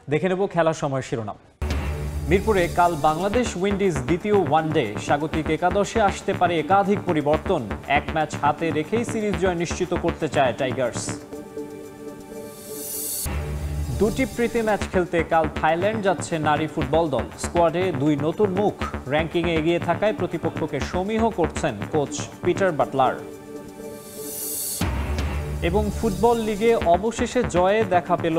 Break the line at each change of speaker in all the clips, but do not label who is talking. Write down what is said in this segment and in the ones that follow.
দেখে নেব খেলার সময় শিরোনাম। মিরপুরে কাল বাংলাদেশ উইন্ডিজ দ্বিতীয় ওয়ানডে স্বাগতিক একাদশে আসতে পারে একাধিক পরিবর্তন। এক ম্যাচ হাতে রেখেই সিরিজ জয় নিশ্চিত করতে চায় টাইগার্স। দুটি প্রীতি ম্যাচ খেলতে কাল থাইল্যান্ড যাচ্ছে নারী ফুটবল দল। স্কোয়াডে দুই নতুন মুখ, র্যাঙ্কিংয়ে এগিয়ে থাকায় প্রতিপক্ষকে সমীহ করছেন কোচ পিটার বাটলার। এবং ফুটবল লিগে অবশেষে জয়ে দেখা পেল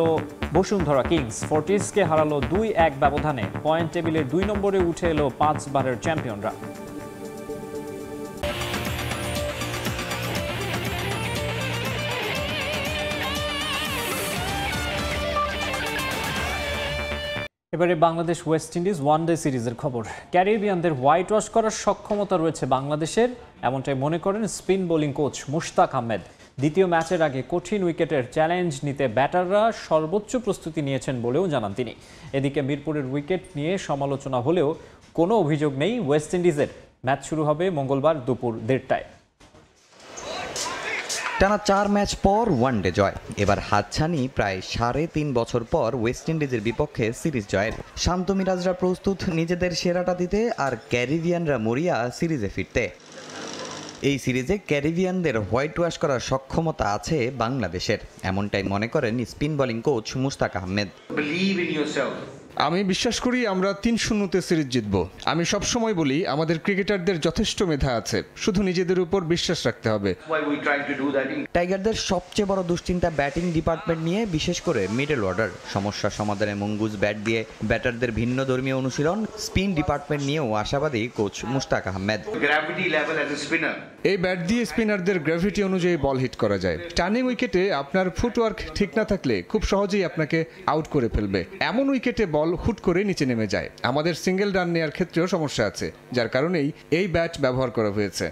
বসুন্ধরা কিংস। ফোর্টিসকে হারালো 2-1 ব্যবধানে। পয়েন্ট টেবিলের 2 নম্বরে উঠে এলো 5 বারের চ্যাম্পিয়নরা। এবারে বাংলাদেশ ওয়েস্ট ইন্ডিজ ওয়ানডে সিরিজের খবর। ক্যারিবিয়ানদের হোয়াইট ওয়াশ করার সক্ষমতা রয়েছে বাংলাদেশের, এমনটাই মনে করেন spin bowling coach Mushtaq Ahmed. দ্বিতীয় ম্যাচের আগে কঠিন উইকেটের চ্যালেঞ্জ নিতে ব্যাটাররা সর্বোচ্চ প্রস্তুতি নিয়েছেন বলেও জানান তিনি। এদিকে মিরপুরের উইকেট নিয়ে সমালোচনা হলেও কোনো অভিযোগ নেই ওয়েস্ট ইন্ডিজের। ম্যাচ শুরু হবে মঙ্গলবার দুপুর 1:30টায়।
টানা 4 ম্যাচ পর ওয়ানডে জয়। এবার হাতছানি প্রায় 3.5 বছর পর ওয়েস্ট ইন্ডিজের বিপক্ষে সিরিজ জয়ের। শান্ত মিরাজরা প্রস্তুত নিজেদের সেরাটা দিতে, আর ক্যারিবিয়ানরা মরিয়া সিরিজে ফিরতে। এই সিরিজে ক্যারিবিয়ানদের হোয়াইট ওয়াশ করার সক্ষমতা আছে বাংলাদেশের, এমনটাই মনে করেন spin bowling coach Mushtaq Ahmed.
আমি বিশ্বাস করি আমরা 3-0-তে সিরিজ জিতব। আমি সবসময় বলি আমাদের ক্রিকেটারদের যথেষ্ট মেধা আছে, শুধু নিজেদের উপর বিশ্বাস রাখতে হবে।
টাইগারদের সবচেয়ে বড় দুশ্চিন্তা ব্যাটিং ডিপার্টমেন্ট নিয়ে, বিশেষ করে মিডল অর্ডার। সমস্যা সমাধানে মঙ্গুজ ব্যাট দিয়ে ব্যাটারদের ভিন্ন ধর্মীয় অনুশীলন। স্পিন ডিপার্টমেন্ট নিয়েও আশাবাদী কোচ মুশতাক আহমেদ।
এই ব্যাট দিয়ে স্পিনারদের গ্র্যাভিটি অনুযায়ী বল হিট করা যায়। টার্নিং উইকেটে আপনার ফুটওয়ার্ক ঠিক না থাকলে খুব সহজেই আপনাকে আউট করে ফেলবে। এমন উইকেটে বল হুট করে নিচে নেমে যায়। আমাদের সিঙ্গেল রান নেওয়ার ক্ষেত্রেও সমস্যা আছে, যার কারণেই এই ব্যাট ব্যবহার করা হয়েছে।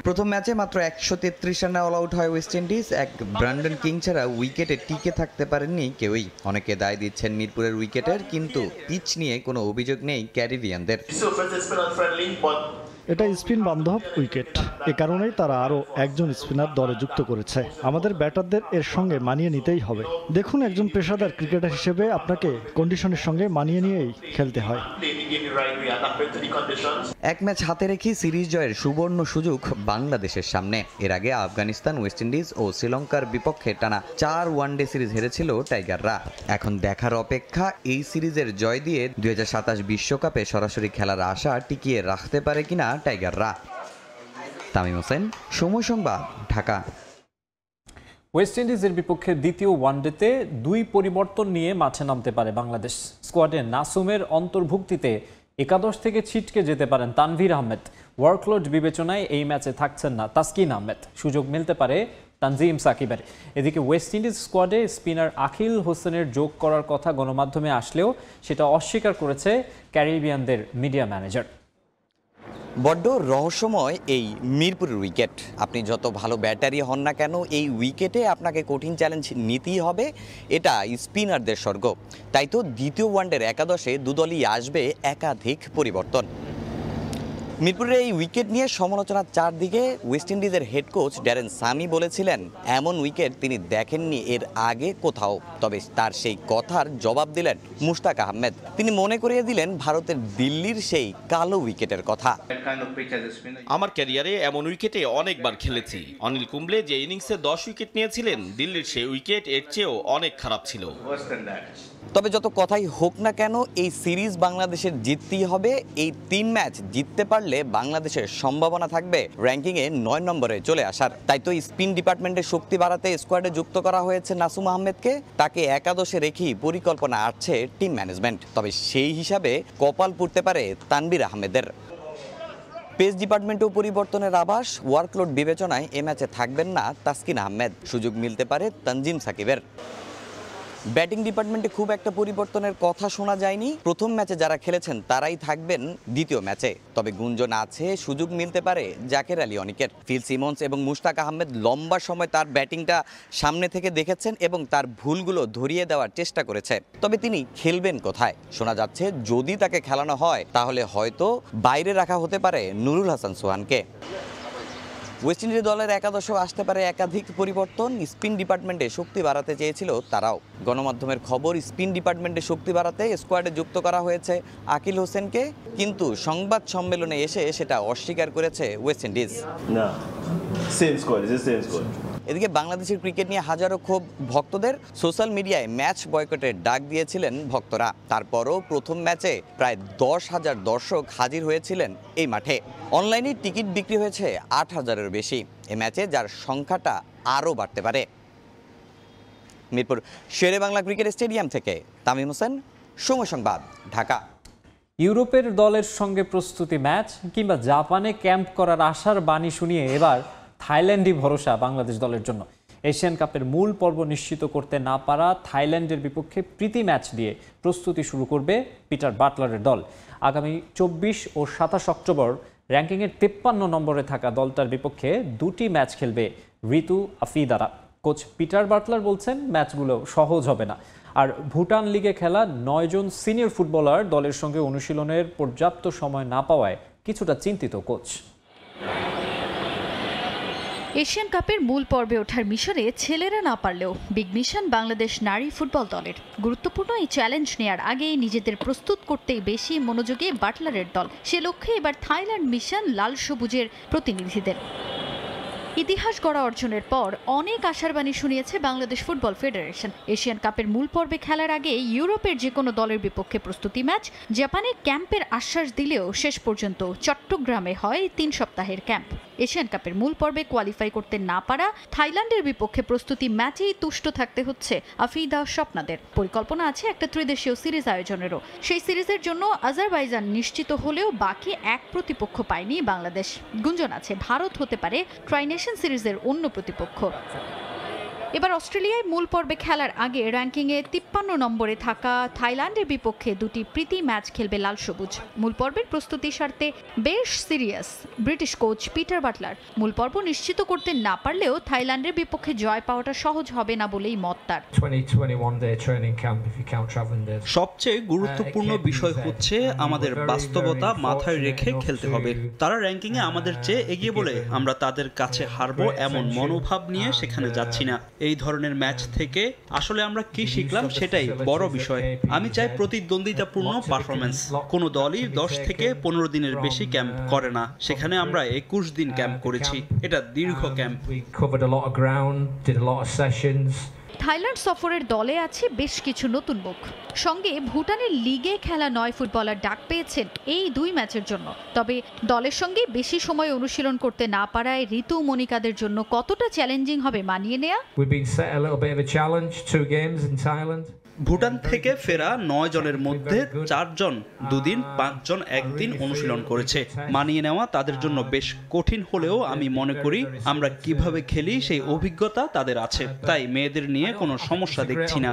প্রথম ম্যাচে মাত্র 133 রানে অল আউট হয় ওয়েস্ট ইন্ডিজ। এক ব্র্যান্ডন কিং ছাড়া উইকেটে টিকে থাকতে পারেননি কেউই। অনেকে দায় দিচ্ছেন মিরপুরের উইকেটের, কিন্তু পিচ নিয়ে কোনো অভিযোগ নেই ক্যারিবিয়ানদের।
এটা স্পিন বান্ধব উইকেট, এ কারণেই তারা আরও একজন স্পিনার দলে যুক্ত করেছে। আমাদের ব্যাটারদের এর সঙ্গে মানিয়ে নিতেই হবে। দেখুন, একজন পেশাদার ক্রিকেটার হিসেবে আপনাকে কন্ডিশনের সঙ্গে মানিয়ে নিয়েই খেলতে হয়।
এক ম্যাচ হাতে রেখে সিরিজ জয়ের সুবর্ণ সুযোগ বাংলাদেশের সামনে। এর আগে আফগানিস্তান, ওয়েস্ট ইন্ডিজ ও শ্রীলঙ্কার বিপক্ষে টানা 4 ওয়ানডে সিরিজ হেরেছিল টাইগাররা। এখন দেখার অপেক্ষা এই সিরিজের জয় দিয়ে 2027 বিশ্বকাপে সরাসরি খেলার আশা টিকিয়ে রাখতে পারে কিনা টাইগাররা। তামিম হোসেন, সময় সংবাদ, ঢাকা।
ওয়েস্ট ইন্ডিজের বিপক্ষে দ্বিতীয় ওয়ানডেতে 2 পরিবর্তন নিয়ে মাঠে নামতে পারে বাংলাদেশ। স্কোয়াডে নাসুমের অন্তর্ভুক্তিতে একাদশ থেকে ছিটকে যেতে পারেন তানভীর আহমেদ। ওয়ার্কলোড বিবেচনায় এই ম্যাচে থাকছেন না তাসকিন আহমেদ। সুযোগ মিলতে পারে তানজিম সাকিবের। এদিকে ওয়েস্ট ইন্ডিজ স্কোয়াডে স্পিনার আখিল হোসেনের যোগ করার কথা গণমাধ্যমে আসলেও সেটা অস্বীকার করেছে ক্যারিবিয়ানদের মিডিয়া ম্যানেজার।
বড্ড রহস্যময় এই মিরপুরের উইকেট। আপনি যত ভালো ব্যাটারি হন না কেন, এই উইকেটে আপনাকে কঠিন চ্যালেঞ্জ নিতেই হবে। এটা স্পিনারদের স্বর্গ। তাই তো দ্বিতীয় ওয়ানডের একাদশে দুদলই আসবে একাধিক পরিবর্তন। মিরপুরের এই উইকেট নিয়ে সমালোচনার চারদিকে। ওয়েস্ট ইন্ডিজের হেড কোচ ড্যারেন সামি বলেছিলেন এমন উইকেট তিনি দেখেননি এর আগে কোথাও। তবে তার সেই কথার জবাব দিলেন মুশতাক আহমেদ। তিনি মনে করিয়ে দিলেন ভারতের দিল্লির সেই কালো উইকেটের কথা।
আমার ক্যারিয়ারে এমন উইকেটে অনেকবার খেলেছি। অনিল কুম্বলে যে ইনিংসে 10 উইকেট নিয়েছিলেন, দিল্লির সেই উইকেট এর চেয়েও অনেক খারাপ ছিল।
তবে যত কথাই হোক না কেন, এই সিরিজ বাংলাদেশের জিততেই হবে। এই 3 ম্যাচ জিততে পারলে বাংলাদেশের সম্ভাবনা থাকবে র্যাঙ্কিংয়ে 9 নম্বরে চলে আসার। তাই তো স্পিন ডিপার্টমেন্টের শক্তি বাড়াতে স্কোয়াডে যুক্ত করা হয়েছে নাসুম আহমেদকে। তাকে একাদশে রেখেই পরিকল্পনা আসছে টিম ম্যানেজমেন্ট। তবে সেই হিসাবে কপাল পুড়তে পারে তানভীর আহমেদের। পেস ডিপার্টমেন্টেও পরিবর্তনের আভাস। ওয়ার্কলোড বিবেচনায় এ ম্যাচে থাকবেন না তাসকিন আহমেদ। সুযোগ মিলতে পারে তানজিম সাকিবের। ব্যাটিং ডিপার্টমেন্টে খুব একটা পরিবর্তনের কথা শোনা যায়নি। প্রথম ম্যাচে যারা খেলেছেন তারাই থাকবেন দ্বিতীয় ম্যাচে। তবে গুঞ্জন আছে সুযোগ মিলতে পারে জাকের আলী অনিকের। ফিল সিমন্স এবং মুশতাক আহমেদ লম্বা সময় তার ব্যাটিংটা সামনে থেকে দেখেছেন এবং তার ভুলগুলো ধরিয়ে দেওয়ার চেষ্টা করেছে। তবে তিনি খেলবেন কোথায়? শোনা যাচ্ছে যদি তাকে খেলানো হয় তাহলে হয়তো বাইরে রাখা হতে পারে নুরুল হাসান সোহানকে। ওয়েস্ট ইন্ডিজ দলের একাদশেও আসতে পারে একাধিক পরিবর্তন। স্পিন ডিপার্টমেন্টে শক্তি বাড়াতে চেয়েছিল তারাও। গণমাধ্যমের খবর, স্পিন ডিপার্টমেন্টে শক্তি বাড়াতে স্কোয়াডে যুক্ত করা হয়েছে আকিল হোসেনকে, কিন্তু সংবাদ সম্মেলনে এসে সেটা অস্বীকার করেছে ওয়েস্ট ইন্ডিজ।
না, সেম স্কোয়াড, সেম স্কোয়াড।
এদিকে বাংলাদেশের ক্রিকেট নিয়ে হাজারো ক্ষোভ ভক্তদের। সোশ্যাল মিডিয়ায় ম্যাচ বয়কটের ডাক দিয়েছিলেন ভক্তরা। তারপরও প্রথম ম্যাচে প্রায় 10,000 দর্শক হাজির হয়েছিলেন এই মাঠে। অনলাইনে টিকিট বিক্রি হয়েছে 8,000-এর বেশি। এই ম্যাচে যার সংখ্যাটা আরও বাড়তে পারে। মিরপুর শেরে বাংলা ক্রিকেট স্টেডিয়াম থেকে তামিম হোসেন, সময় সংবাদ, ঢাকা।
ইউরোপের দলের সঙ্গে প্রস্তুতি ম্যাচ কিংবা জাপানে ক্যাম্প করার আশার বাণী শুনিয়ে এবার থাইল্যান্ডই ভরসা বাংলাদেশ দলের জন্য। এশিয়ান কাপের মূল পর্ব নিশ্চিত করতে না পারা থাইল্যান্ডের বিপক্ষে প্রীতি ম্যাচ দিয়ে প্রস্তুতি শুরু করবে পিটার বাটলারের দল। আগামী 24 ও 27 অক্টোবর র্যাঙ্কিংয়ের 53 নম্বরে থাকা দলটার বিপক্ষে 2টি ম্যাচ খেলবে ঋতু আফিদারা। কোচ পিটার বাটলার বলছেন ম্যাচগুলো সহজ হবে না। আর ভুটান লিগে খেলা 9 জন সিনিয়র ফুটবলার দলের সঙ্গে অনুশীলনের পর্যাপ্ত সময় না পাওয়ায় কিছুটা চিন্তিত কোচ।
এশিয়ান কাপের মূল পর্বে ওঠার মিশনে ছেলেরা না পারলেও বিগ মিশন বাংলাদেশ নারী ফুটবল দলের। গুরুত্বপূর্ণ এই চ্যালেঞ্জ নেয়ার আগে নিজেদের প্রস্তুত করতেই বেশি মনোযোগী বাটলারের দল। সে লক্ষ্যে এবার থাইল্যান্ড মিশন লাল সবুজের প্রতিনিধিদের। ইতিহাস গড়া অর্জনের পর অনেক আশার বাণী শুনিয়েছে বাংলাদেশ ফুটবল ফেডারেশন। এশিয়ান কাপের মূল পর্বে খেলার আগে ইউরোপের যে কোনো দলের বিপক্ষে প্রস্তুতি ম্যাচ, জাপানে ক্যাম্পের আশ্বাস দিলেও শেষ পর্যন্ত চট্টগ্রামে হয় 3 সপ্তাহের ক্যাম্প। এশিয়ান কাপের মূল পর্বে কোয়ালিফাই করতে না পারা থাইল্যান্ডের বিপক্ষে প্রস্তুতি ম্যাচেই তুষ্ট থাকতে হচ্ছে আফিদা স্বপ্নাদের। পরিকল্পনা আছে একটা ত্রিদেশীয় সিরিজ আয়োজনেরও। সেই সিরিজের জন্য আজারবাইজান নিশ্চিত হলেও বাকি এক প্রতিপক্ষ পায়নি বাংলাদেশ। গুঞ্জন আছে ভারত হতে পারে ট্রাইনেশন সিরিজের অন্য প্রতিপক্ষ। এবার অস্ট্রেলিয়ায় মূল পর্বে খেলার আগে র্যাঙ্কিংয়ে 53 নম্বরে থাকা থাইল্যান্ডের বিপক্ষে 2টি প্রীতি ম্যাচ খেলবে লাল সবুজ। মূল পর্বের প্রস্তুতি সারতে বেশ serious British coach Peter Butler. মূল পর্ব নিশ্চিত করতে না পারলেও থাইল্যান্ডের বিপক্ষে জয় পাওয়াটা সহজ হবে না বলেই মত তার।
সবচেয়ে গুরুত্বপূর্ণ বিষয় হচ্ছে আমাদের বাস্তবতা মাথায় রেখে খেলতে হবে। তারা র্যাঙ্কিংয়ে আমাদের চেয়ে এগিয়ে বলে আমরা তাদের কাছে হারবো এমন মনোভাব নিয়ে সেখানে যাচ্ছি না। এই ধরনের ম্যাচ থেকে আসলে আমরা কি শিখলাম সেটাই বড় বিষয়। আমি চাই প্রতিদ্বন্দ্বিতাপূর্ণ পারফরমেন্স। কোনো দলই 10 থেকে 15 দিনের বেশি ক্যাম্প করে না। সেখানে আমরা 21 দিন ক্যাম্প করেছি। এটা দীর্ঘ ক্যাম্প।
থাইল্যান্ড সফরের দলে আছে বেশ কিছু নতুন মুখ। সঙ্গে ভুটানের লিগে খেলা 9 ফুটবলার ডাক পেয়েছেন এই 2 ম্যাচের জন্য। তবে দলের সঙ্গে বেশি সময় অনুশীলন করতে না পারায় ঋতু মনিকাদের জন্য কতটা চ্যালেঞ্জিং হবে মানিয়ে নেয়া।
ভুটান থেকে ফেরা 9 জনের মধ্যে 4 জন 2 দিন, 5 জন 1 দিন অনুশীলন করেছে। মানিয়ে নেওয়া তাদের জন্য বেশ কঠিন হলেও আমি মনে করি আমরা কিভাবে খেলি সেই অভিজ্ঞতা তাদের আছে। তাই মেয়েদের নিয়ে কোনো সমস্যা দেখছি না।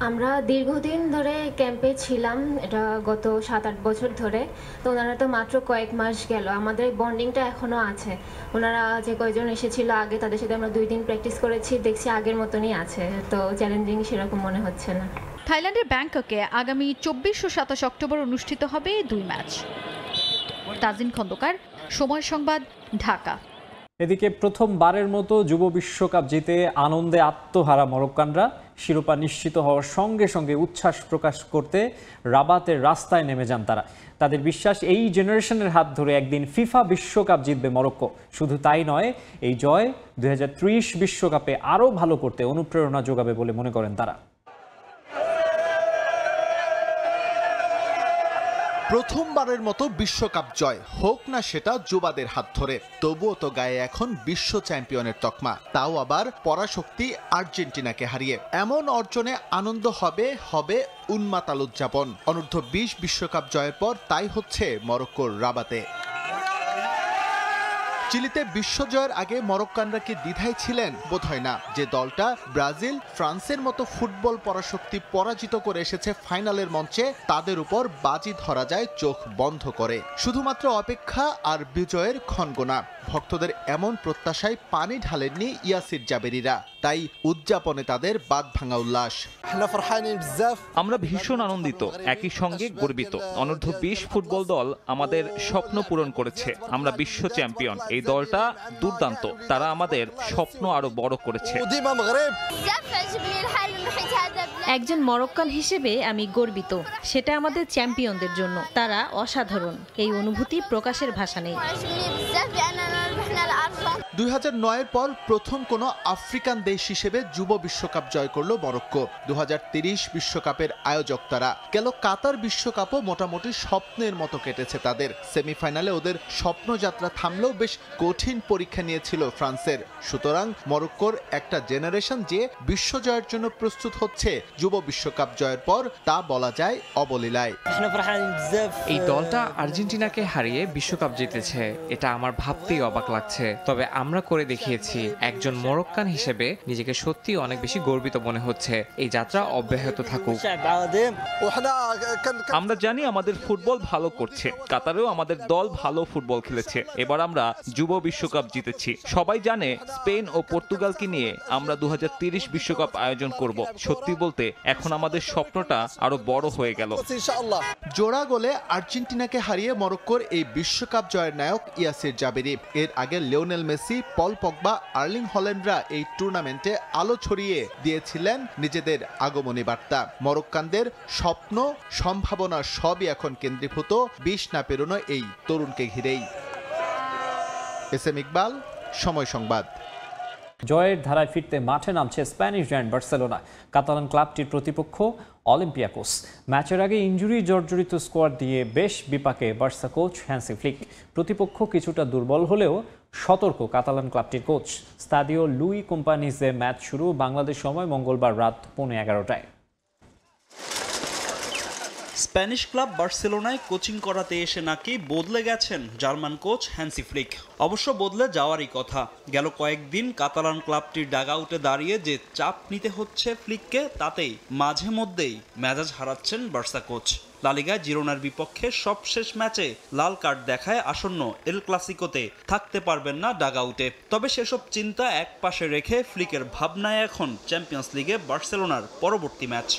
আমরা দীর্ঘদিন ধরে ক্যাম্পে ছিলাম, এটা গত 7-8 বছর ধরে। তো ওনারা তো মাত্র কয়েক মাস গেল, আমাদের বন্ডিংটা এখনও আছে। ওনারা যে কয়েকজন এসেছিল আগে, তাদের সাথে আমরা 2 দিন প্র্যাকটিস করেছি, দেখছি আগের মতনই আছে। তো চ্যালেঞ্জিং সেরকম মনে হচ্ছে না।
থাইল্যান্ডের ব্যাংককে আগামী 24 ও 27 অক্টোবর অনুষ্ঠিত হবে 2 ম্যাচ। তাজিন খন্দকার, সময় সংবাদ, ঢাকা।
এদিকে প্রথমবারের মতো যুব বিশ্বকাপ জিতে আনন্দে আত্মহারা মরক্কানরা শিরোপা নিশ্চিত হওয়ার সঙ্গে সঙ্গে উচ্ছ্বাস প্রকাশ করতে রাবাতের রাস্তায় নেমে যান তারা। তাদের বিশ্বাস এই জেনারেশনের হাত ধরে একদিন ফিফা বিশ্বকাপ জিতবে মরক্কো। শুধু তাই নয়, এই জয় 2030 বিশ্বকাপে আরও ভালো করতে অনুপ্রেরণা যোগাবে বলে মনে করেন তারা।
প্রথমবারের মতো বিশ্বকাপ জয় হোক না সেটা যুবাদের হাত ধরে, তবুও তো গায়ে এখন বিশ্ব চ্যাম্পিয়নের তকমা, তাও আবার পরাশক্তি আর্জেন্টিনাকে হারিয়ে। এমন অর্জনে আনন্দ হবে উন্মাতাল উদযাপন। অনূর্ধ্ব 20 বিশ্বকাপ জয়ের পর তাই হচ্ছে মরক্কোর রাবাতে। চিলিতে বিশ্বজয়ের আগে মরক্কানরা কি দ্বিধায় ছিলেন? বোধহয় না। যে দলটা ব্রাজিল, ফ্রান্সের মতো ফুটবল পরাশক্তি পরাজিত করে এসেছে ফাইনালের মঞ্চে, তাদের উপর বাজি ধরা যায় চোখ বন্ধ করে। শুধুমাত্র অপেক্ষা আর বিজয়ের ক্ষণগোনা। ভক্তদের এমন প্রত্যাশায় পানি ঢালেননি ইয়াসির জাবেরিরা। তাই উদযাপনে তাদের বাদ ভাঙা উল্লাস।
আমরা ভীষণ আনন্দিত, একই সঙ্গে গর্বিত। অনূর্ধ্ব 20 ফুটবল দল আমাদের স্বপ্ন পূরণ করেছে। আমরা বিশ্ব চ্যাম্পিয়ন। এই দলটা দুর্দান্ত, তারা আমাদের স্বপ্ন আরো বড় করেছে।
একজন মরক্কান হিসেবে আমি গর্বিত, সেটা আমাদের চ্যাম্পিয়নদের জন্য। তারা অসাধারণ, এই অনুভূতি প্রকাশের ভাষা নেই।
2009-এর পর প্রথম কোনো আফ্রিকান দেশ হিসেবে যুব বিশ্বকাপ জয় করল মরক্কো। 2030 বিশ্বকাপের আয়োজক তারা। গেল কাতার বিশ্বকাপও মোটামুটি স্বপ্নের মতো কেটেছে তাদের। সেমিফাইনালে ওদের স্বপ্নযাত্রা থামলেও বেশ কঠিন পরীক্ষা নিয়েছিল ফ্রান্সের। সুতরাং মরক্কোর একটা জেনারেশন যে বিশ্বজয়ের জন্য প্রস্তুত হচ্ছে যুব বিশ্বকাপ জয়ের পর, তা বলা যায় অবলীলায়।
এই দলটা আর্জেন্টিনাকে হারিয়ে বিশ্বকাপ জিতেছে, এটা আমার ভাবতেই অবাক লাগছে। তবে আমরা করে দেখিয়েছি। একজন মরক্কান হিসেবে নিজেকে সত্যি অনেক বেশি গর্বিত মনে হচ্ছে। এই যাত্রা অব্যাহত থাকুক।
আমরা জানি আমাদের ফুটবল ভালো করছে। কাতারেও আমাদের দল ভালো ফুটবল খেলেছে। এবার আমরা যুব বিশ্বকাপ জিতেছি। সবাই জানে স্পেন ও পর্তুগালকে নিয়ে আমরা 2030 বিশ্বকাপ আয়োজন করব। সত্যি বলতে এখন আমাদের স্বপ্নটা আরো বড় হয়ে গেল।
জোড়া গোলে আর্জেন্টিনাকে হারিয়ে মরক্কোর এই বিশ্বকাপ জয়ের নায়ক ইয়াসির জাবেরি। এর আগে Lionel Messi, Paul Pogba, Erling হল্যান্ডরা এই টুর্নামেন্টে আলো ছড়িয়ে দিয়েছিলেন নিজেদের আগমনী বার্তা। মরক্কানদের স্বপ্ন, সম্ভাবনা সবই এখন কেন্দ্রীভূত 20 না পেরোনো এই তরুণকে ঘিরেই। এসএম ইকবাল, সময় সংবাদ।
জয়ের ধারায় ফিরতে মাঠে নামছে স্প্যানিশ জায়ান্ট বার্সেলোনা। কাতালান ক্লাবটির প্রতিপক্ষ অলিম্পিয়াকোস। ম্যাচের আগে ইনজুরি জর্জরিত স্কোয়াড দিয়ে বেশ বিপাকে বার্সা কোচ হ্যান্সি ফ্লিক। প্রতিপক্ষ কিছুটা দুর্বল হলেও সতর্ক কাতালান ক্লাবটির কোচ। স্তাদিও লুই কোম্পানিজে ম্যাচ শুরু বাংলাদেশ সময় মঙ্গলবার রাত 11:15টায়।
স্প্যানিশ ক্লাব বার্সেলোনায় কোচিং করাতে এসে নাকি বদলে গেছেন জার্মান কোচ হ্যান্সি ফ্লিক। অবশ্য বদলে যাওয়ারই কথা। গেল কয়েকদিন কাতালান ক্লাবটির ডাগআউটে দাঁড়িয়ে যে চাপ নিতে হচ্ছে ফ্লিককে, তাতেই মাঝে মধ্যেই মেজাজ হারাচ্ছেন বার্সা কোচ। লা লিগায় জিরোনার বিপক্ষে সবশেষ ম্যাচে লাল কার্ড দেখায় আসন্ন এল ক্লাসিকোতে থাকতে পারবেন না ডাগআউটে। তবে সেসব চিন্তা এক পাশে রেখে ফ্লিকের ভাবনায় এখন চ্যাম্পিয়ন্স লিগে বার্সেলোনার পরবর্তী ম্যাচ।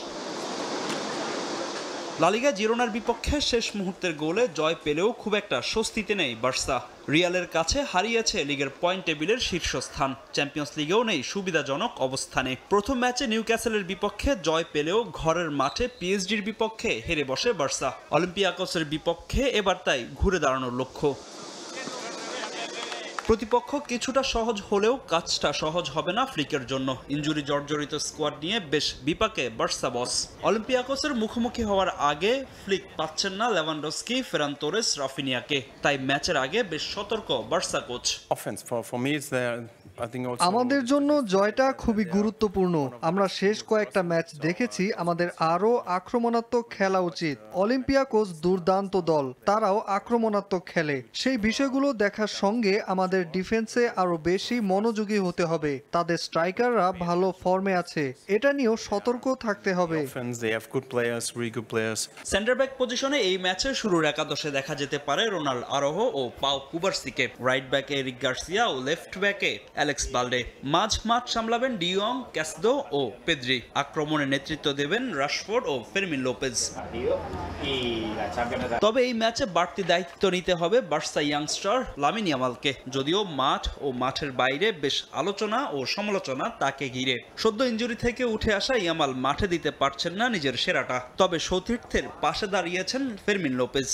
লা লিগা জিরোনার বিপক্ষে শেষ মুহূর্তের গোলে জয় পেলেও খুব একটা স্বস্তিতে নেই বার্সা। রিয়ালের কাছে হারিয়েছে লিগের পয়েন্ট টেবিলের শীর্ষস্থান। চ্যাম্পিয়ন্স লিগেও নেই সুবিধাজনক অবস্থানে। প্রথম ম্যাচে নিউক্যাসলের বিপক্ষে জয় পেলেও ঘরের মাঠে পিএসজির বিপক্ষে হেরে বসে বার্সা। অলিম্পিয়াকোসের বিপক্ষে এবার তাই ঘুরে দাঁড়ানোর লক্ষ্য। প্রতিপক্ষ কিছুটা সহজ হলেও কাজটা সহজ হবে না ফ্লিকের জন্য। ইনজুরি জর্জরিত স্কোয়াড নিয়ে বেশ বিপাকে বার্সা বস। অলিম্পিয়াকোসের মুখোমুখি হওয়ার আগে ফ্লিক পাচ্ছেন না লেভানডস্কি, ফেরান তোরেস, রাফিনিয়াকে। তাই ম্যাচের আগে বেশ সতর্ক বার্সা কোচ।
আমাদের জন্য জয়টা খুবই গুরুত্বপূর্ণ। আমরা শেষ কয়েকটা ম্যাচ দেখেছি, আমাদের আরও আক্রমণাত্মক খেলা উচিত। অলিম্পিয়াকোস দুর্দান্ত দল, তারাও আক্রমণাত্মক খেলে। সেই বিষয়গুলো দেখার সঙ্গে আমাদের ডিফেন্সে আরো বেশি মনোযোগী হতে হবে। তাদের স্ট্রাইকাররা ভালো ফর্মে আছে, এটা নিয়েও সতর্ক থাকতে হবে।
সেন্টার ব্যাক পজিশনে এই ম্যাচে শুরুর একাদশে দেখা যেতে পারে রোনাল্ড আরোহো ও পাও কুবার্সিকে। রাইট ব্যাকে এরিক গার্সিয়া ও লেফট ব্যাকে অ্যালেক্স বালডে। মাঠ সামলাবেন ডিয়ং, ক্যাসদো ও পেদ্রি। আক্রমণে নেতৃত্ব দেবেন রাশফোর্ড ও ফেরমিন লোপেজ। তবে এই ম্যাচে বাড়তি দায়িত্ব নিতে হবে বার্সা ইয়াংস্টার লামিন ইয়ামালকে। যদিও মাঠ ও মাঠের বাইরে বেশ আলোচনা ও সমালোচনা তাকে ঘিরে। সদ্য ইনজুরি থেকে উঠে আসা ইয়ামাল মাঠে দিতে পারছেন না নিজের সেরাটা। তবে সতীর্থের পাশে দাঁড়িয়েছেন ফেরমিন লোপেজ।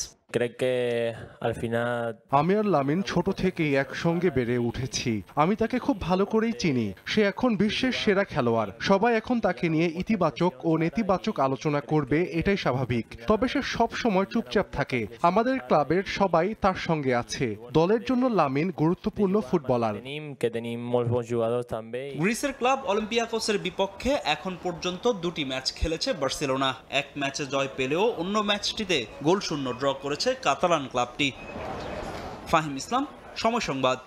আমি আর লামিন ছোট থেকেই একসঙ্গে বেড়ে উঠেছি। আমি তাকে খুব ভালো করেই চিনি। সে এখন বিশ্বের সেরা খেলোয়াড়। সবাই এখন তাকে নিয়ে ইতিবাচক ও নেতিবাচক আলোচনা করবে, এটাই স্বাভাবিক। তবে সে সব সময় চুপচাপ থাকে। আমাদের ক্লাবের সবাই তার সঙ্গে আছে। দলের জন্য লামিন গুরুত্বপূর্ণ ফুটবলার।
গ্রিসের ক্লাব অলিম্পিয়াকোসের বিপক্ষে এখন পর্যন্ত 2টি ম্যাচ খেলেছে বার্সেলোনা। এক ম্যাচে জয় পেলেও অন্য ম্যাচটিতে গোলশূন্য ড্র করেছে কাতালান ক্লাবটি। ফাহিম ইসলাম, সময় সংবাদ।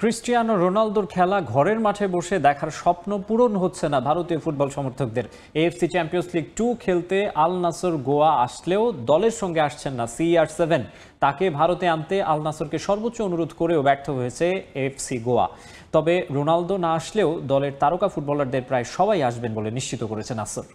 ক্রিস্টিয়ানো রোনালদোর খেলা ঘরের মাঠে বসে দেখার স্বপ্ন পূরণ হচ্ছে না ভারতীয় ফুটবল সমর্থকদের। এএফসি চ্যাম্পিয়ন্স লিগ 2 খেলতে আল নাসর গোয়া আসলেও দলের সঙ্গে আসছেন না CR7। তাকে ভারতে আনতে আল নাসরকে সর্বোচ্চ অনুরোধ করেও ব্যর্থ হয়েছে এএফসি গোয়া। তবে রোনালদো না আসলেও দলের তারকা ফুটবলারদের প্রায় সবাই আসবেন বলে নিশ্চিত করেছে নাসর।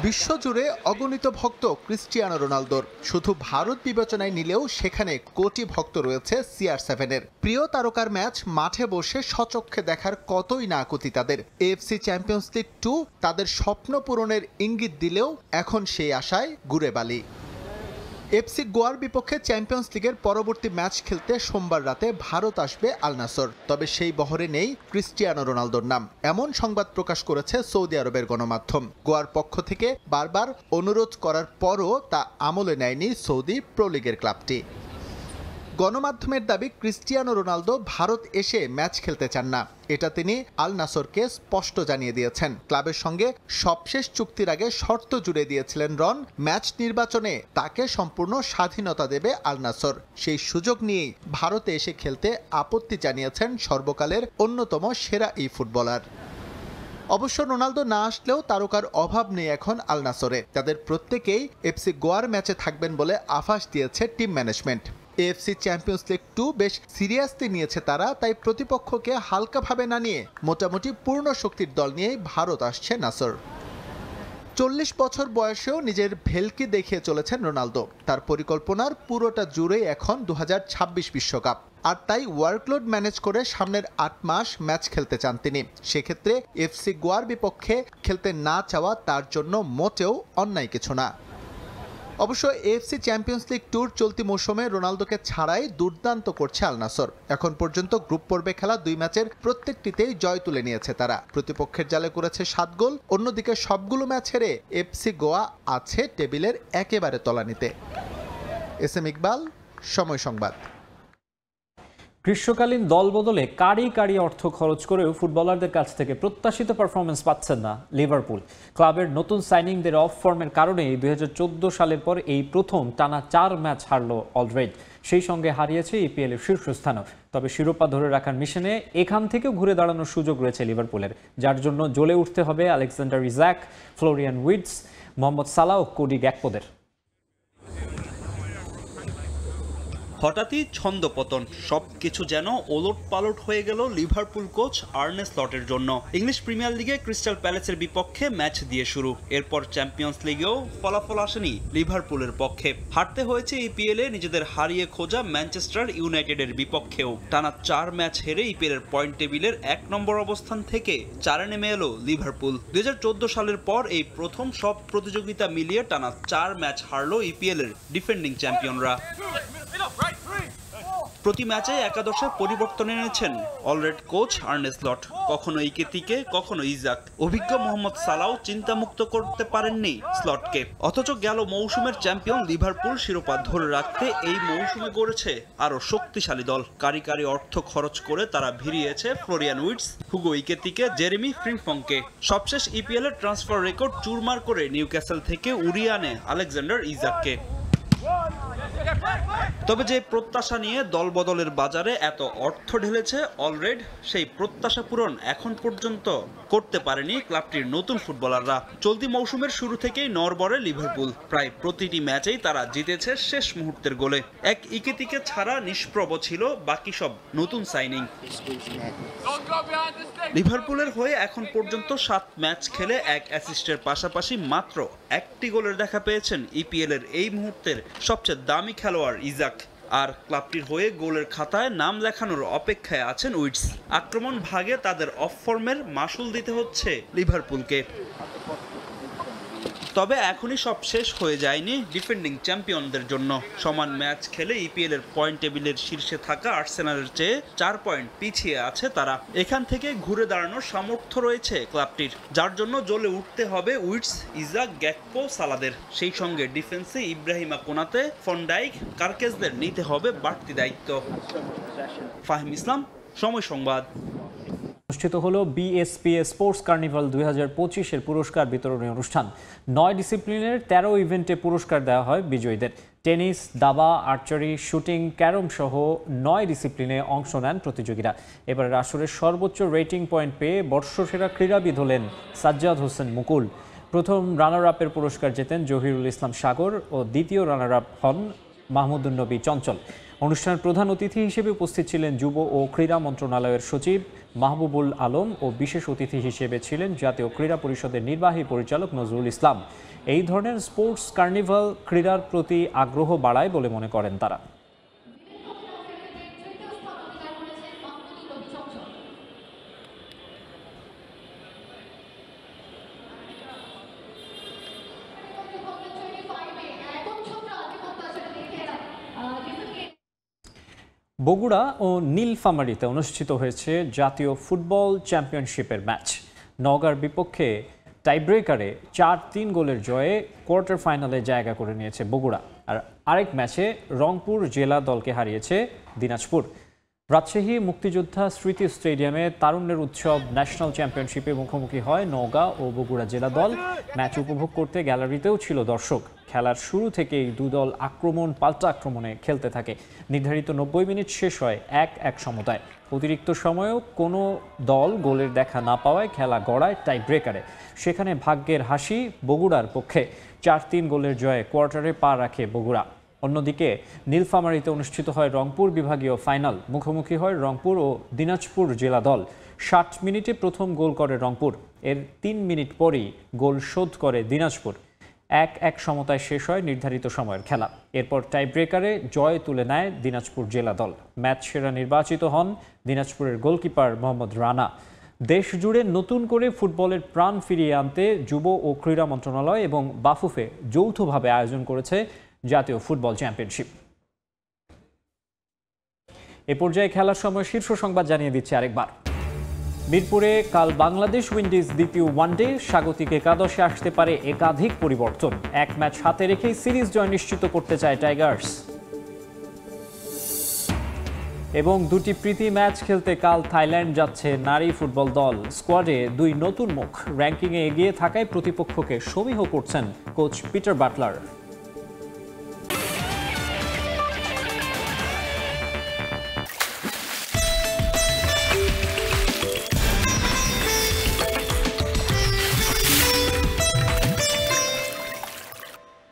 বিশ্বজুড়ে অগণিত ভক্ত ক্রিস্টিয়ানো রোনালদোর, শুধু ভারত বিবেচনায় নিলেও সেখানে কোটি ভক্ত রয়েছে CR7-এর। প্রিয় তারকার ম্যাচ মাঠে বসে সচক্ষে দেখার কতই না আকুতি তাদের। এএফসি চ্যাম্পিয়ন্স লিগ 2 তাদের স্বপ্ন পূরণের ইঙ্গিত দিলেও এখন সেই আশায় গুড়ে বালি। এফসি গোয়ার বিপক্ষে চ্যাম্পিয়ন্স লিগের পরবর্তী ম্যাচ খেলতে সোমবার রাতে ভারত আসবে আল নাসর। তবে সেই বহরে নেই ক্রিস্টিয়ানো রোনালদোর নাম, এমন সংবাদ প্রকাশ করেছে সৌদি আরবের গণমাধ্যম। গোয়ার পক্ষ থেকে বারবার অনুরোধ করার পরও তা আমলে নেয়নি সৌদি প্রো লিগের ক্লাবটি। গণমাধ্যমের দাবি, ক্রিস্টিয়ানো রোনালদো ভারত এসে ম্যাচ খেলতে চান না, এটা তিনি আল নাসরকে স্পষ্ট জানিয়ে দিয়েছেন। ক্লাবের সঙ্গে সবশেষ চুক্তির আগে শর্ত জুড়ে দিয়েছিলেন রন, ম্যাচ নির্বাচনে তাকে সম্পূর্ণ স্বাধীনতা দেবে আল নাসর। সেই সুযোগ নিয়েই ভারতে এসে খেলতে আপত্তি জানিয়েছেন সর্বকালের অন্যতম সেরা এই ফুটবলার। অবশ্য রোনালদো না আসলেও তারকার অভাব নেই এখন আল নাসরে। তাদের প্রত্যেকেই এফসি গোয়ার ম্যাচে থাকবেন বলে আভাস দিয়েছে team management. AFC champions league 2 বেশ সিরিয়াসলি নিয়েছে তারা, তাই প্রতিপক্ষকে হালকাভাবে না নিয়ে মোটামুটি পূর্ণ শক্তির দল নিয়েই ভারত আসছে নাসর। 40 বছর বয়সেও নিজের ভেলকি দেখিয়ে চলেছেন রোনালদো। তার পরিকল্পনার পুরোটা জুড়েই এখন 2026 বিশ্বকাপ, আর তাই ওয়ার্কলোড ম্যানেজ করে সামনের 8 মাস ম্যাচ খেলতে চান তিনি। সেক্ষেত্রে এফসি গোয়ার বিপক্ষে খেলতে না চাওয়া তার জন্য মোটেও অন্যায় কিছু না। অবশ্য এএফসি চ্যাম্পিয়ন্স লিগ 2 চলতি মৌসুমে রোনালদোকে ছাড়াই দুর্দান্ত করছে আল নাসর। এখন পর্যন্ত গ্রুপ পর্বে খেলা 2 ম্যাচের প্রত্যেকটিতেই জয় তুলে নিয়েছে তারা। প্রতিপক্ষের জালে করেছে 7 গোল। অন্যদিকে সবগুলো ম্যাচ হেরে এফসি গোয়া আছে টেবিলের একেবারে তলানিতে। এস এম ইকবাল, সময় সংবাদ।
গ্রীষ্মকালীন দল বদলে কারি অর্থ খরচ করেও ফুটবলারদের কাছ থেকে প্রত্যাশিত পারফরমেন্স পাচ্ছেন না লিভারপুল। ক্লাবের নতুন সাইনিংদের অফ ফর্মের কারণেই 2014 সালের পর এই প্রথম টানা 4 ম্যাচ হারল অলরেড। সেই সঙ্গে হারিয়েছে EPL এর শীর্ষস্থানও। তবে শিরোপা ধরে রাখার মিশনে এখান থেকেও ঘুরে দাঁড়ানোর সুযোগ রয়েছে লিভারপুলের, যার জন্য জ্বলে উঠতে হবে আলেকজান্ডার ইজাক, ফ্লোরিয়ান উইটস, মোহাম্মদ সালাহ ও কোডি গ্যাকপোদের।
হঠাৎই ছন্দপতন, সবকিছু যেন ওলটপালট হয়ে গেল লিভারপুল কোচ আর্নে স্লটের জন্য। ইংলিশ প্রিমিয়ার লিগে ক্রিস্টাল প্যালেসের বিপক্ষে ম্যাচ দিয়ে শুরু, এরপর চ্যাম্পিয়ন্স লিগেও ফলাফল আসেনি লিভারপুলের পক্ষে। হারতে হয়েছে EPL-এ নিজেদের হারিয়ে খোঁজা ম্যানচেস্টার ইউনাইটেডের বিপক্ষেও। টানা 4 ম্যাচ হেরে EPL-এর পয়েন্ট টেবিলের 1 নম্বর অবস্থান থেকে 4-এ নেমে এলো লিভারপুল। 2014 সালের পর এই প্রথম সব প্রতিযোগিতা মিলিয়ে টানা 4 ম্যাচ হারল EPL-এর ডিফেন্ডিং চ্যাম্পিয়নরা। প্রতি ম্যাচে একাদশে পরিবর্তন এনেছেন অলরেড কোচ আর্নে স্লট, কখনো ইকেতিকে, কখনো ইজাক। অভিজ্ঞ মোহাম্মদ সালাহ চিন্তামুক্ত করতে পারেননি স্লটকে। অথচ গেল মৌসুমের চ্যাম্পিয়ন লিভারপুল শিরোপা ধরে রাখতে এই মৌসুমে গড়েছে আরো শক্তিশালী দল। কারি অর্থ খরচ করে তারা ভিড়িয়েছে ফ্লোরিয়ান উইটস, হুগো ইকেতিকে, জেরেমি ফ্রিম্পংকে। সবশেষ EPL-এর ট্রান্সফার রেকর্ড চুরমার করে নিউক্যাসল থেকে উড়িয়ে আনে আলেকজান্ডার ইজাককে। তবে যে প্রত্যাশা নিয়ে দলবদলের বাজারে এত অর্থ ঢেলেছে অলরেড, সেই প্রত্যাশা পূরণ এখন পর্যন্ত করতে পারেনি ক্লাবটির নতুন ফুটবলাররা। চলতি মৌসুমের শুরু থেকেই নড়বড়ে লিভারপুল, প্রায় প্রতিটি ম্যাচেই তারা জিতেছে শেষ মুহূর্তের গোলে। এক ইকেতিকে ছাড়া নিষ্প্রভ ছিল বাকি সব নতুন সাইনিং। লিভারপুলের হয়ে এখন পর্যন্ত 7 ম্যাচ খেলে 1 অ্যাসিস্টের পাশাপাশি মাত্র 1টি গোলের দেখা পেয়েছেন EPL-এর এই মুহূর্তের সবচেয়ে দামি খেলোয়াড় ইজাক। আর ক্লাবটির হয়ে গোলের খাতায় নাম লেখানোর অপেক্ষায় আছেন উইটস। আক্রমণ ভাগে তাদের অফ ফর্মের মাসুল দিতে হচ্ছে লিভারপুলকে। তবে এখনই সব শেষ হয়ে যায়নি ডিফেন্ডিং চ্যাম্পিয়নদের জন্য। সমান ম্যাচ খেলে EPL-এর পয়েন্ট টেবিলের শীর্ষে থাকা আর্সেনালের চেয়ে 4 পয়েন্ট পিছিয়ে আছে তারা। এখান থেকে ঘুরে দাঁড়ানোর সামর্থ্য রয়েছে ক্লাবটির, যার জন্য জ্বলে উঠতে হবে উইটস, ইজাক, গ্যাকপো, সালাদের। সেই সঙ্গে ডিফেন্সে ইব্রাহিমা কোনাতে, ফন্ডাইক, কার্কেজদের নিতে হবে বাড়তি দায়িত্ব। ফাহিম ইসলাম, সময় সংবাদ।
অনুষ্ঠিত হলো বিএসপিএ স্পোর্টস কার্নিভাল 2025-এর পুরস্কার বিতরণী অনুষ্ঠান। 9 ডিসিপ্লিনের 13 ইভেন্টে পুরস্কার দেওয়া হয় বিজয়ীদের। টেনিস, দাবা, আর্চারি, শুটিং, ক্যারম সহ 9 ডিসিপ্লিনে অংশ নেন প্রতিযোগীরা। এবারের আসরের সর্বোচ্চ রেটিং পয়েন্ট পেয়ে বর্ষসেরা ক্রীড়াবিদ হলেন সাজ্জাদ হোসেন মুকুল। প্রথম রানার আপের পুরস্কার জেতেন জহিরুল ইসলাম সাগর ও দ্বিতীয় রানার আপ হন মাহমুদুন্নবী চঞ্চল। অনুষ্ঠানের প্রধান অতিথি হিসেবে উপস্থিত ছিলেন যুব ও ক্রীড়া মন্ত্রণালয়ের সচিব মাহবুবুল আলম ও বিশেষ অতিথি হিসেবে ছিলেন জাতীয় ক্রীড়া পরিষদের নির্বাহী পরিচালক নজরুল ইসলাম। এই ধরনের স্পোর্টস কার্নিভাল ক্রীড়ার প্রতি আগ্রহ বাড়ায় বলে মনে করেন তারা। বগুড়া ও নীলফামারীতে অনুষ্ঠিত হয়েছে জাতীয় ফুটবল চ্যাম্পিয়নশিপের ম্যাচ। নওগাঁর বিপক্ষে টাইব্রেকারে 4-3 গোলের জয়ে কোয়ার্টার ফাইনালে জায়গা করে নিয়েছে বগুড়া। আর আরেক ম্যাচে রংপুর জেলা দলকে হারিয়েছে দিনাজপুর। রাজশাহী মুক্তিযোদ্ধা স্মৃতি স্টেডিয়ামে তারুণ্যের উৎসব ন্যাশনাল চ্যাম্পিয়নশিপে মুখোমুখি হয় নওগাঁ ও বগুড়া জেলা দল। ম্যাচ উপভোগ করতে গ্যালারিতেও ছিল দর্শক। খেলার শুরু থেকেই দুই দল আক্রমণ পাল্টা আক্রমণে খেলতে থাকে। নির্ধারিত 90 মিনিট শেষ হয় 1-1 সমতায়। অতিরিক্ত সময়েও কোনো দল গোলের দেখা না পাওয়ায় খেলা গড়ায় টাই ব্রেকারে। সেখানে ভাগ্যের হাসি বগুড়ার পক্ষে। 4-3 গোলের জয়ে কোয়ার্টারে পা রাখে বগুড়া। অন্যদিকে নীলফামারীতে অনুষ্ঠিত হয় রংপুর বিভাগীয় ফাইনাল। মুখোমুখি হয় রংপুর ও দিনাজপুর জেলা দল। 60 মিনিটে প্রথম গোল করে রংপুর। এর 3 মিনিট পরই গোল শোধ করে দিনাজপুর। 1-1 সমতায় শেষ হয় নির্ধারিত সময়ের খেলা। এরপর টাই ব্রেকারে জয় তুলে নেয় দিনাজপুর জেলা দল। ম্যাচ সেরা নির্বাচিত হন দিনাজপুরের গোলকিপার মোহাম্মদ রানা। দেশ জুড়ে নতুন করে ফুটবলের প্রাণ ফিরিয়ে আনতে যুব ও ক্রীড়া মন্ত্রণালয় এবং বাফুফে যৌথভাবে আয়োজন করেছে জাতীয় ফুটবল চ্যাম্পিয়নশিপ। এ পর্যায়ে খেলার সময় শীর্ষ সংবাদ জানিয়ে দিচ্ছে আরেকবার। মিরপুরে কাল বাংলাদেশ উইন্ডিজ দ্বিতীয় ওয়ানডে। স্বাগতিক একাদশে আসতে পারে একাধিক পরিবর্তন। এক ম্যাচ হাতে রেখেই সিরিজ জয় নিশ্চিত করতে চায় টাইগার্স। এবং দুটি প্রীতি ম্যাচ খেলতে কাল থাইল্যান্ড যাচ্ছে নারী ফুটবল দল। স্কোয়াডে 2 নতুন মুখ। র্যাঙ্কিংয়ে এগিয়ে থাকায় প্রতিপক্ষকে সমীহ করছেন কোচ পিটার বাটলার।